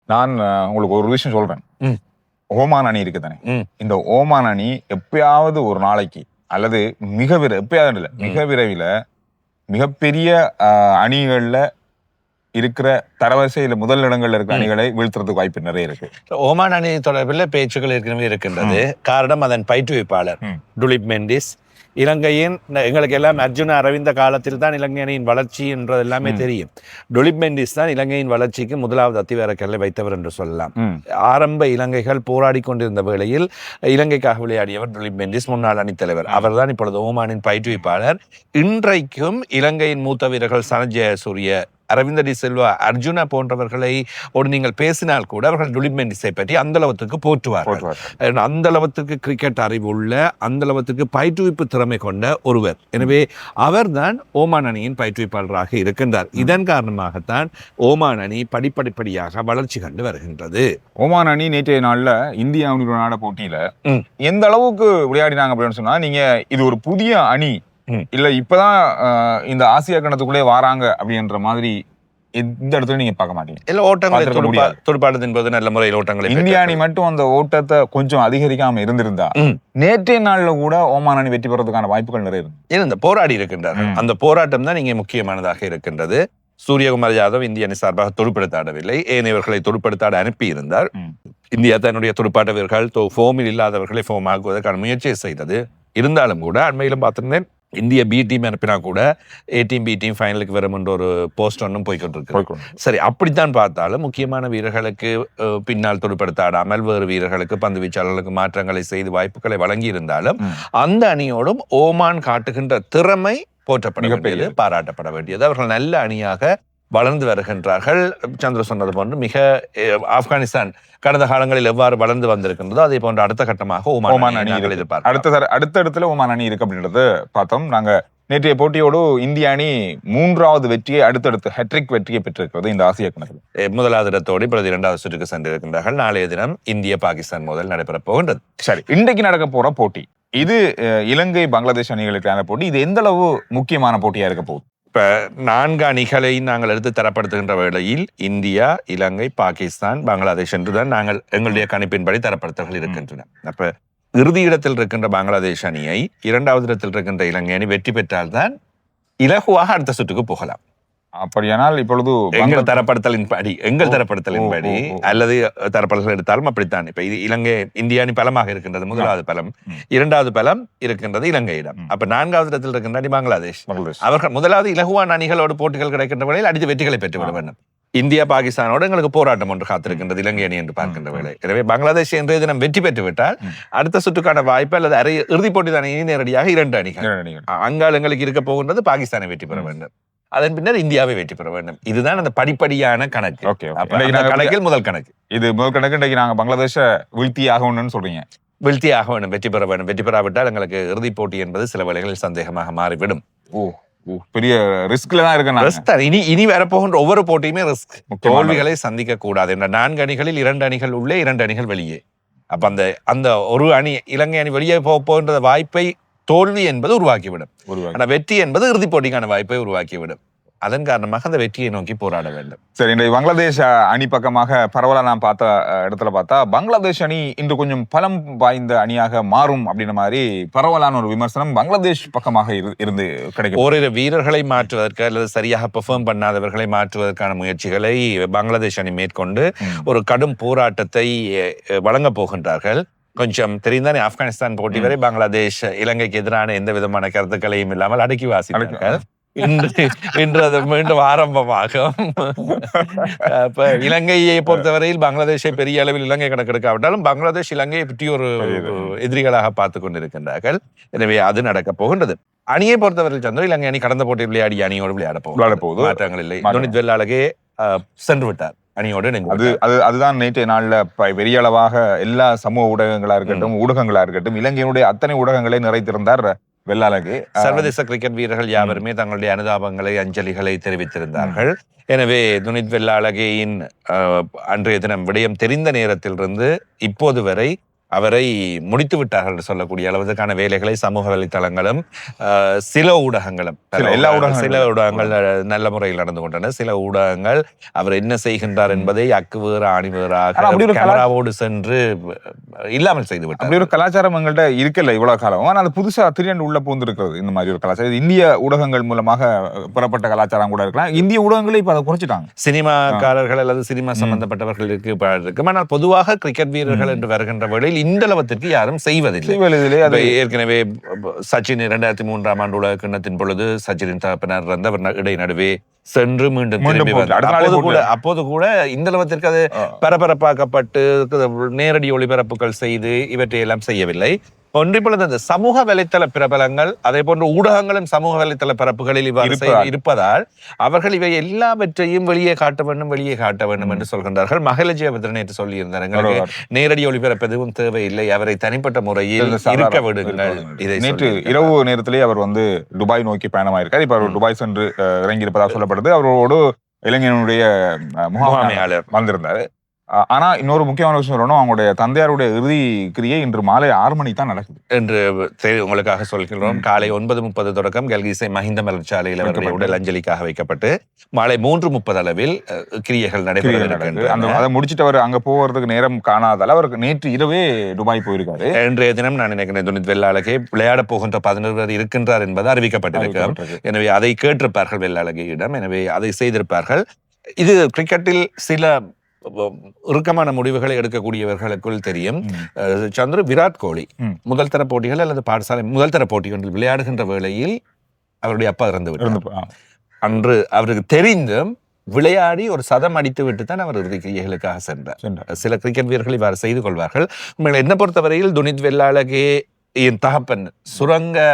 நான் உங்களுக்கு ஒரு விஷயம் சொல்றேன். ம். ஓமான் அணி இருக்கு தானே, ம். இந்த ஓமான் அணி எப்பயாவது ஒரு நாளைக்கு அல்லது எப்பயாவது இல்லை, மிக விரைவில் மிகப்பெரிய அணிகள்ல இருக்கிற தரவரிசையில முதல் இடங்கள்ல இருக்கிற அணிகளை வீழ்த்துறதுக்கு வாய்ப்பு நிறைய இருக்கு. ஓமான் அணி தொடர்பில் பேச்சுக்கள் ஏற்கனவே இருக்கின்றது. காரணம் அதன் பயிற்றுவிப்பாளர் டுலிப் மெண்டிஸ். இலங்கையின் எங்களுக்கு எல்லாம் அர்ஜுன அரவிந்த காலத்தில் தான் இலங்கை அணியின் வளர்ச்சி என்றது எல்லாமே தெரியும். டுலிப் மெண்டிஸ் தான் இலங்கையின் வளர்ச்சிக்கு முதலாவது அத்திவேரக்கல்லை வைத்தவர் என்று சொல்லலாம். ஆரம்ப இலங்கைகள் போராடி கொண்டிருந்த வேளையில் இலங்கைக்காக விளையாடியவர் டுலிப் மெண்டிஸ், முன்னாள் அணித்தலைவர். அவர் தான் இப்பொழுது ஓமானின் பயிற்றுவிப்பாளர். இன்றைக்கும் இலங்கையின் மூத்த வீரர்கள் சனத் ஜெயசூரிய, அரவிந்த டி செல்வா, அர்ஜுனா போன்றவர்களை நீங்கள் பேசினால் கூட அவர்கள் டுலிப் மெண்டிஸை பற்றி அந்த அளவுக்கு போற்றுவார்கள். அந்த அளவுக்கு கிரிக்கெட் அறிவு உள்ள, அந்த அளவுக்கு பயிற்றுவிப்பு திறமை கொண்ட ஒருவர். எனவே அவர் தான் ஓமான் அணியின் பயிற்றுவிப்பாளராக இருக்கின்றார். இதன் காரணமாகத்தான் ஓமான் அணி படிப்படியாக வளர்ச்சி கண்டு வருகின்றது. ஓமான் அணி நேற்றைய நாள்ல இந்தியாவுடனான போட்டியில எந்த அளவுக்கு விளையாடினாங்க அப்படின்னு சொன்னா, நீங்க இது ஒரு புதிய அணி இல்ல இப்பதான் இந்த ஆசியா கணத்துக்குள்ளே வராங்க அப்படின்ற மாதிரி எந்த இடத்துல நீங்க பார்க்க மாட்டீங்க. இல்ல, ஓட்டங்களை துடுப்பாட்டத்தின் போது நல்ல முறையில் ஓட்டங்களை இந்திய அணி மட்டும் அந்த ஓட்டத்தை கொஞ்சம் அதிகரிக்காம இருந்திருந்தா நேற்றைய நாள்ல கூட ஓமான் அணி வெற்றி பெறதுக்கான வாய்ப்புகள் நிறைய இருந்து போராடி இருக்கின்றார்கள். அந்த போராட்டம் தான் இங்கே முக்கியமானதாக இருக்கின்றது. சூரியகுமார் யாதவ் இந்திய அணி சார்பாக துடுப்படுத்த ஆடவில்லை, ஏனையவர்களை துடுப்படுத்த ஆட அனுப்பி இருந்தார். இந்தியா தன்னுடைய துடுப்பாட்ட வீரர்கள் ஃபோமில் இல்லாதவர்களை ஃபோம் ஆக்குவதற்கான முயற்சியை செய்தது. இருந்தாலும் கூட அண்மையிலும் பார்த்திருந்தேன், இந்திய பி டீம் அனுப்பினா கூட ஏ டீம் பி டீம் ஃபைனலுக்கு வரும் என்ற ஒரு போஸ்ட் ஒன்றும் போய்கொண்டிருக்கு. சரி, அப்படித்தான் பார்த்தாலும் முக்கியமான வீரர்களுக்கு பின்னால் துடுப்படுத்த ஆடாமல் வேறு வீரர்களுக்கு பந்து வீச்சாளர்களுக்கு மாற்றங்களை செய்து வாய்ப்புகளை வழங்கி இருந்தாலும் அந்த அணியோடும் ஓமான் காட்டுகின்ற திறமை போற்றப்பட வேண்டியது, பாராட்டப்பட வேண்டியது. அவர்கள் நல்ல அணியாக வளர்ந்து வருகின்றார்கள். சந்திர சொன்னது போன்று மிக ஆப்கானிஸ்தான் கடந்த காலங்களில் எவ்வாறு வளர்ந்து வந்திருக்கின்றதோ அதே போன்ற அடுத்த கட்டமாக ஓமான் அணி எதிர்பார்க்கிறோம். அடுத்த இடத்துல ஓமான் அணி இருக்கு அப்படின்றது பார்த்தோம். நாங்க நேற்றைய போட்டியோடு இந்திய அணி 3வது வெற்றியை அடுத்தடுத்து ஹெட்ரிக் வெற்றியை பெற்றிருக்கிறது இந்த ஆசிய கணக்கில். முதலாவது இடத்தோடு இப்பொழுது 2வது சுற்றுக்கு சென்றிருக்கின்றார்கள். நாளைய தினம் இந்திய பாகிஸ்தான் மோதல் நடைபெறப் போகின்றது. சரி, இன்றைக்கு நடக்க போற போட்டி இது இலங்கை பங்களாதேஷ் அணிகளுக்கான போட்டி. இது எந்த அளவு முக்கியமான போட்டியா இருக்க போகுது? இப்ப 4 அணிகளை நாங்கள் எடுத்து தரப்படுத்துகின்ற வேளையில் இந்தியா, இலங்கை, பாகிஸ்தான், பங்களாதேஷ் என்றுதான் நாங்கள் எங்களுடைய கணிப்பின்படி தரப்படுத்தல்கள் இருக்கின்றன. அப்ப இறுதி இடத்தில் இருக்கின்ற பங்களாதேஷ் அணியை 2வது இடத்தில் இருக்கின்ற இலங்கை அணி வெற்றி பெற்றால்தான் இலகுவாக அடுத்த சுற்றுக்கு போகலாம். அப்படியானால் இப்பொழுது எங்கள் தரப்படுத்தலின்படி அல்லது தரப்படுத்தல் எடுத்தாலும் அப்படித்தான். இப்ப இது இலங்கை இந்திய அணி பலமாக இருக்கின்றது, 1வது பலம். 2வது பலம் இருக்கின்றது இலங்கையிடம். அப்ப 4வது இடத்தில் இருக்கின்ற அணி பங்களாதேஷ். அவர்கள் 1வது இலகுவான அணிகளோடு போட்டிகள் கிடைக்கின்ற வேளையில் அடித்து வெற்றிகளை பெற்றுவிட வேண்டும். இந்தியா பாகிஸ்தானோடு எங்களுக்கு போராட்டம் ஒன்று காத்திருக்கின்றது இலங்கை அணி என்று பார்க்கின்ற வேளை. எனவே பங்களாதேஷ் இன்றைய தினம் வெற்றி பெற்றுவிட்டால் அடுத்த சுற்றுக்கான வாய்ப்பு அல்லது இறுதிப் போட்டி தான் நேரடியாக 2 அணிகள். அங்கால் எங்களுக்கு இருக்க போகின்றது பாகிஸ்தானை வெற்றி பெற வேண்டும், அதன் பின்னர் இந்தியாவை வெற்றி பெற வேண்டும். இதுதான் அந்த படிப்படியான கணக்கு. கணக்கில் முதல் கணக்கு இது. முதல் கணக்கு இன்றைக்கு நாங்க பங்களாதேஷ வீழ்த்தி ஆகணும்னு சொல்றீங்க. வீழ்த்தி ஆக வேண்டும், வெற்றி பெற வேண்டும். வெற்றி பெறாவிட்டால் எங்களுக்கு இறுதிப் போட்டி என்பது சில வேளைகளில் சந்தேகமாக மாறிவிடும். பெரிய ரிஸ்க்ல தான் இருக்கு. இனி வரப்போகின்ற ஒவ்வொரு போட்டியுமே ரிஸ்க். தோல்விகளை சந்திக்க கூடாது என்ற 4 அணிகளில் 2 அணிகள் உள்ளே, 2 அணிகள் வெளியே. அப்ப அந்த ஒரு அணி இலங்கை அணி வெளியே போகின்ற வாய்ப்பை தோல்வி என்பது உருவாக்கிவிடும். ஆனா வெற்றி என்பது இறுதிப் போட்டிக்கான வாய்ப்பை உருவாக்கிவிடும். அதன் காரணமாக அந்த வெற்றியை நோக்கி போராட வேண்டும். சரி, இந்த பங்களாதேஷ் அணி பக்கமாக பரவலா நான் பார்த்த இடத்துல பார்த்தா பங்களாதேஷ் அணி இன்று கொஞ்சம் பலம் வாய்ந்த அணியாக மாறும் அப்படின்ற மாதிரி பரவலான ஒரு விமர்சனம் பங்களாதேஷ் பக்கமாக இருந்து கிடைக்கும். ஓரிரு வீரர்களை மாற்றுவதற்கு அல்லது சரியாக பெர்ஃபார்ம் பண்ணாதவர்களை மாற்றுவதற்கான முயற்சிகளை பங்களாதேஷ் அணி மேற்கொண்டு ஒரு கடும் போராட்டத்தை வழங்க போகின்றார்கள். கொஞ்சம் தெரிந்தானே, ஆப்கானிஸ்தான் போட்டி வரை பங்களாதேஷ் இலங்கைக்கு எதிரான எந்த விதமான கருத்துக்களையும் இல்லாமல் அடக்கி வாசித்தார்கள். இன்று அது மீண்டும் ஆரம்பமாகும். இப்ப இலங்கையை பொறுத்தவரையில் பங்களாதேஷை பெரிய அளவில் இலங்கை கணக்கெடுக்காவிட்டாலும் பங்களாதேஷ் இலங்கையை பற்றி ஒரு எதிரிகளாக பார்த்து கொண்டிருக்கின்றார்கள். எனவே அது நடக்க போகின்றது. அணியை பொறுத்தவரையில் சந்திர இலங்கை அணி கடந்த போட்டியில் விளையாடிய அணியோடு விளையாட போகுது. மாற்றங்கள் இல்லை. துனித் வெள்ளாளகே சென்று விட்டார் அணியோடு. அதுதான் நேற்றைய நாள்ல பெரிய அளவாக எல்லா சமூக ஊடகங்களா இருக்கட்டும் இலங்கையினுடைய அத்தனை ஊடகங்களை நிறைத்திருந்தார் வெள்ளாளகே. சர்வதேச கிரிக்கெட் வீரர்கள் யாவருமே தங்களுடைய அனுதாபங்களை, அஞ்சலிகளை தெரிவித்திருந்தார்கள். எனவே துனித் வெள்ளாளகேயின் அன்றைய தினம் விடயம் தெரிந்த நேரத்திலிருந்து இப்போது வரை அவரை முடித்து விட்டார்கள் என்று சொல்லக்கூடிய அளவுக்கான வேலைகளை சமூக வலைத்தளங்களும் சில ஊடகங்களும் எல்லா ஊடகங்களும் சில ஊடகங்கள் நல்ல முறையில் நடந்து கொண்டன. சில ஊடகங்கள் அவர் என்ன செய்கின்றார் என்பதை அக்கு வேறு ஆணி வேறாக கேமராவோடு சென்று இல்லாமல் செய்து விட்டார். அப்படி ஒரு கலாச்சாரம் எங்கள்கிட்ட இருக்கல இவ்வளவு காலம். ஆனால் அது புதுசா திடீர்னு உள்ள பூந்திருக்கிறது இந்த மாதிரி ஒரு கலாச்சாரம். இது இந்திய ஊடகங்கள் மூலமாக பெறப்பட்ட கலாச்சாரம் கூட இருக்கலாம். இந்திய ஊடகங்களே இப்ப அதை குறைச்சிட்டாங்க. சினிமாக்காரர்கள் அல்லது சினிமா சம்பந்தப்பட்டவர்களுக்கு இருக்கும். ஆனால் பொதுவாக கிரிக்கெட் வீரர்கள் என்று வருகின்ற வேளையில் இந்த அளவுக்கு யாரும் செய்வதில்லை. ஏற்கனவே சச்சின் 2003ஆம் ஆண்டு உலக கிண்ணத்தின் பொழுது சச்சினின் தகப்பனார் இறந்த இடைநடுவே சென்று மீண்டும் அப்போது கூட இந்த அளவுக்கு அது பரபரப்பாக்கப்பட்டு நேரடி ஒளிபரப்புகள் செய்து இவற்றை எல்லாம் செய்யவில்லை. ஒன்றிப்பொழுது அந்த சமூக வலைத்தள பிரபலங்கள் அதே போன்ற ஊடகங்களும் சமூக வலைத்தள பரப்புகளில் இருப்பதால் அவர்கள் இவை எல்லாவற்றையும் வெளியே காட்ட வேண்டும் என்று சொல்கின்றார்கள். மகளஜியபத்ரன் நேற்று சொல்லியிருந்தார், எங்களுக்கு நேரடி ஒளிபரப்பு எதுவும் தேவையில்லை, அவரை தனிப்பட்ட முறையில் இருக்க விடுங்கள். இதை நேற்று இரவு நேரத்திலேயே அவர் துபாய் நோக்கி பயணமாயிருக்கார். இப்ப அவர் துபாய் சென்று இறங்கியிருப்பதாக சொல்லப்படுது. அவரோடு இளைஞனுடைய முகாமையாளர் வந்திருந்தாரு. ஆனா இன்னொரு முக்கியமான விஷயம் சொல்லணும், அவங்களுடைய தந்தையாருடைய இறுதி கிரியை இன்று மாலை 6 மணிக்கு தான் நடக்குது என்று உங்களுக்காக சொல்கிறோம். காலை 9:30 தொடக்கம் கல்கிசை மஹிந்த மலர் சாலையில் அவருடைய உடல் அஞ்சலிக்காக வைக்கப்பட்டு மாலை 3:30 அளவில் கிரியைகள் நடைபெறுகிறது. அதை முடிச்சுட்டு அவர் அங்க போவதற்கு நேரம் காணாதால அவருக்கு நேற்று இரவே துபாய் போயிருக்காரு. இன்றைய தினம் நான் நினைக்கிறேன் துனித் வெள்ளாளகே விளையாட போகின்ற 11 இருக்கின்றார் என்பது அறிவிக்கப்பட்டிருக்கிறார். எனவே அதை கேட்டிருப்பார்கள் வெள்ளாளகையிடம், எனவே அதை செய்திருப்பார்கள். இது கிரிக்கெட்டில் சில இறுக்கமான முடிவுகளை எடுக்கக்கூடியவர்களுக்குள் தெரியும். சந்திர விராட் கோலி முதல் தர போட்டிகள் அல்லது பாடசாலை முதல் தர போட்டிகளில் விளையாடுகின்ற வேளையில் அவருடைய அப்பா இறந்து விட்டார். அன்று அவருக்கு தெரிந்தும் விளையாடி ஒரு சதம் அடித்து விட்டு தான் அவர் இறுதி கிரியைகளுக்காக சென்றார். சில கிரிக்கெட் வீரர்கள் இவ்வாறு செய்து கொள்வார்கள். என்னை பொறுத்தவரையில் துனித் வெள்ளாளகே என் தகப்பன் சுரங்க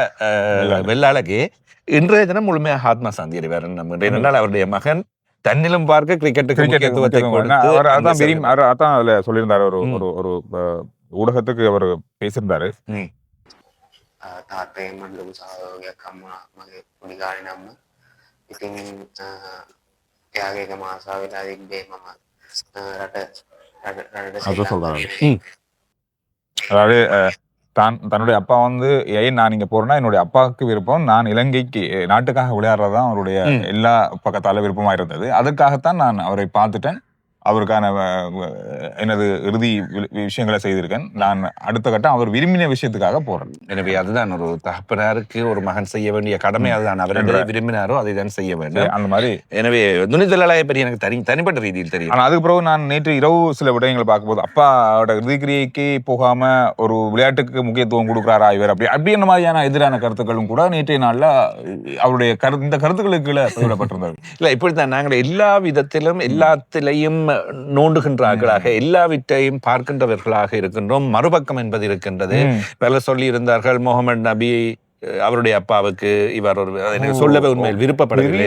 வெள்ளாளகே இன்றைய தினம் முழுமையாக ஆத்மா சாந்தி அடைவார். நம்ம அவருடைய மகன் தன்னிலும் பார்க்க கிரிக்கெட்டுக்கு முக்கியத்துவத்தை அதான் அதுல சொல்லியிருந்தாரு. ஒரு ஊடகத்துக்கு அவர் பேசியிருந்தாரு. அதாவது தன்னுடைய அப்பா ஏன் நான் இங்க போறேன்னா என்னுடைய அப்பாவுக்கு விருப்பம், நான் இலங்கைக்கு நாட்டுக்காக விளையாடுறதுதான் அவருடைய எல்லா பக்கத்தால விருப்பமா இருந்தது. அதுக்காகத்தான் நான் அவரை பார்த்துட்டேன், அவருக்கான எனது இறுதி விஷயங்களை செய்திருக்கேன். நான் அடுத்த கட்டம் அவர் விரும்பின விஷயத்துக்காக போறேன். எனவே அதுதான் ஒரு தகப்பனாருக்கு ஒரு மகன் செய்ய வேண்டிய கடமை. அதுதான் அவர் விரும்பினாரோ அதை தான் செய்ய வேண்டும் அந்த மாதிரி. எனவே துனித் வெள்ளாளகை பற்றி எனக்கு தனிப்பட்ட ரீதியில் தெரியும். ஆனா அதுக்கு பிறகு நான் நேற்று இரவு சில விடயங்களை பார்க்கும்போது அப்பாவோட இறுதிக்கிரியைக்கு போகாம ஒரு விளையாட்டுக்கு முக்கியத்துவம் கொடுக்குறாரா இவர் அப்படி என்ன மாதிரியான எதிரான கருத்துக்களும் கூட நேற்றைய நாள்ல அவருடைய இந்த கருத்துக்களுக்கு கீழே பதிவிடப்பட்டிருந்தார். இல்ல இப்படித்தான் நாங்கள் எல்லா விதத்திலும் எல்லாத்திலையும் நோண்டுகின்றார்களாக எல்லாவற்றையும் பார்க்கின்றவர்களாக இருக்கின்றோம். மறுபக்கம் என்பது இருக்கின்றது. பலர் சொல்லி இருந்தார்கள் முகமது நபி அவருடைய அப்பாவுக்கு இவ்வாறு ஒரு சொல்லவே உண்மையில் விருப்பப்படவில்லை.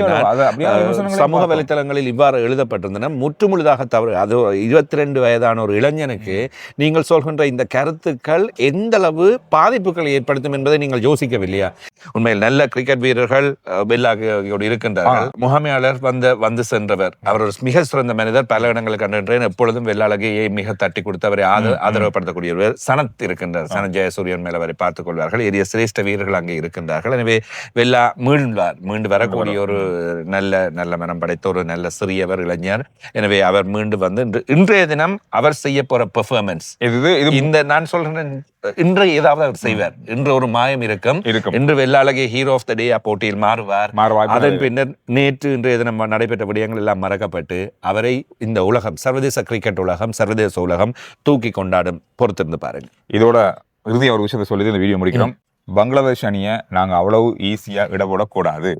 சமூக வலைத்தளங்களில் இவ்வாறு எழுதப்பட்டிருந்தன. முற்றுமுழுதாக தவறு. அது 22 வயதான ஒரு இளைஞனுக்கு நீங்கள் சொல்கின்ற இந்த கருத்துக்கள் எந்த அளவு பாதிப்புகளை ஏற்படுத்தும் என்பதை நீங்கள் யோசிக்கவில்லையா? உண்மையில் நல்ல கிரிக்கெட் வீரர்கள் வெள்ளாகையோடு இருக்கின்றார்கள். முகாமையாளர் வந்து சென்றவர், அவர் ஒரு மிக சிறந்த மனிதர். பல இடங்களுக்கு கண்டேன். எப்பொழுதும் வெள்ளாளகையை மிக தட்டி கொடுத்து அவரை ஆதரவுப்படுத்தக்கூடியவர். சனத் இருக்கின்றார். சனத் ஜெயசூரியன் மேல் அவரை பார்த்துக் கொள்வார்கள். எரிய சிரேஷ்ட வீரர்கள் அங்கே இருக்கின்றார்கள். எனவே வெள்ளா மீண்டு வரக்கூடிய ஒரு நல்ல மனம் படைத்த ஒரு நல்ல சிறியவர் இளைஞர். எனவே அவர் மீண்டு வந்து இன்றைய தினம் அவர் செய்ய போற பெர்ஃபார்மன்ஸ் இந்த நான் சொல்றேன் இன்றைய ஏதாவது அவர் செய்வார். இன்று ஒரு மாயம் இருக்கும். இன்று வெள்ளாளகை ஹீரோ ஆஃப் த டே போட்டியில் மாறுவார். அதன் பின்னர் நேற்று இன்றைய தினம் நடைபெற்ற விடயங்கள் எல்லாம் மறக்கப்பட்டு அவரை இந்த உலகம், சர்வதேச கிரிக்கெட் உலகம், சர்வதேச உலகம் தூக்கி கொண்டாடும். பொறுத்திருந்து பாருங்க. இதோட இறுதியா ஒரு விஷயத்தை சொல்லி இந்த வீடியோ முடிக்கிறோம். பங்களாதேஷ் அணியை நாங்க அவ்வளவு ஈஸியா இடப்படக்கூடாது,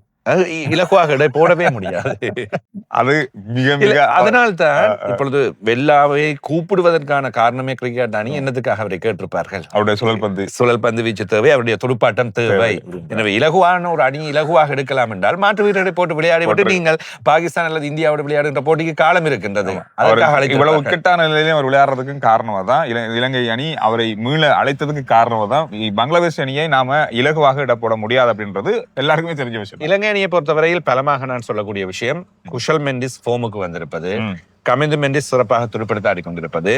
இலகுவாக இடை போடவே முடியாது. அது மிக அதனால்தான் இப்பொழுது வெள்ளாவை கூப்பிடுவதற்கான காரணமே கிரிக்கெட் அணி என்னதுக்காக அவரை கேட்டிருப்பார்கள். அவருடைய சுழல் பந்து வீச்சு தேவை, அவருடைய துடுப்பாட்டம் தேவை. எனவே இலகுவான ஒரு அணி இலகுவாக எடுக்கலாம் என்றால் மாற்று வீரரை போட்டு விளையாடிவிட்டு நீங்கள் பாகிஸ்தான் அல்லது இந்தியாவோடு விளையாடுகின்ற போட்டிக்கு காலம் இருக்கின்றது. இவ்வளவு இக்கட்டான நிலையிலும் அவர் விளையாடுறதுக்கும் காரணமா தான் இலங்கை அணி அவரை மீள அழைத்ததுக்கு காரணமா தான். பங்களாதேஷ் அணியை நாம இலகுவாக இட போட முடியாது அப்படின்றது எல்லாருக்குமே தெரிஞ்ச விஷயம். இலங்கை அணியை பொறுத்தவரையில் பலமாக நான் சொல்லக்கூடிய விஷயம், குஷல் மெண்டிஸ் ஃபோமுக்கு வந்திருப்பது, கமிந்து மெண்டிஸ் சிறப்பாக துடுப்படுத்த ஆடிக்கொண்டிருப்பது.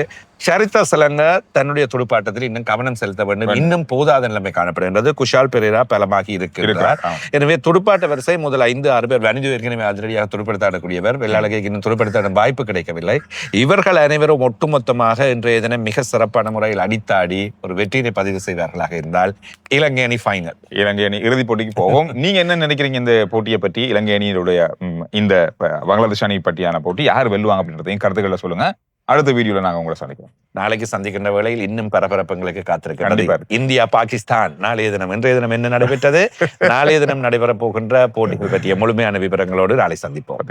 ஷரித் அசலங்க தன்னுடைய துடுப்பாட்டத்தில் இன்னும் கவனம் செலுத்த வேண்டும், இன்னும் போதாத நிலைமை காணப்படுகின்றது. குஷால் பெரேரா பலமாகி இருக்கிறார். எனவே துடுப்பாட்ட வரிசை முதல் 5-6 பேர் வனிது ஏற்கனவே அதிரடியாக துடுப்படுத்தாடக்கூடியவர், வெள்ளாளகைக்கு இன்னும் துடுப்படுத்தாட வாய்ப்பு கிடைக்கவில்லை. இவர்கள் அனைவரும் ஒட்டுமொத்தமாக இன்றைய தினம் மிக சிறப்பான முறையில் அடித்தாடி ஒரு வெற்றியை பதிவு செய்வார்களாக இருந்தால் இலங்கை அணி ஃபைனல், இலங்கை அணி இறுதிப் போட்டிக்கு போகும். நீங்க என்ன நினைக்கிறீங்க இந்த போட்டியை பற்றி? இலங்கை அணியினுடைய இந்த பங்களாதேஷ் அணி பற்றியான போட்டி யார் வெல்லுவாங்க அப்படின்றதையும் கருத்துக்களை சொல்லுங்க. அடுத்த வீடியோல நாங்க உங்களை சந்திக்கிறோம். நாளைக்கு சந்திக்கின்ற வேளையில் இன்னும் பரபரப்புங்களுக்கு காத்திருக்கிறது. இந்தியா பாகிஸ்தான் நாளைய தினம், இன்றைய தினம் என்ன நடைபெற்றது, நாளைய தினம் நடைபெற போகின்ற போட்டிகள் பற்றிய முழுமையான விவரங்களோடு நாளை சந்திப்போம்.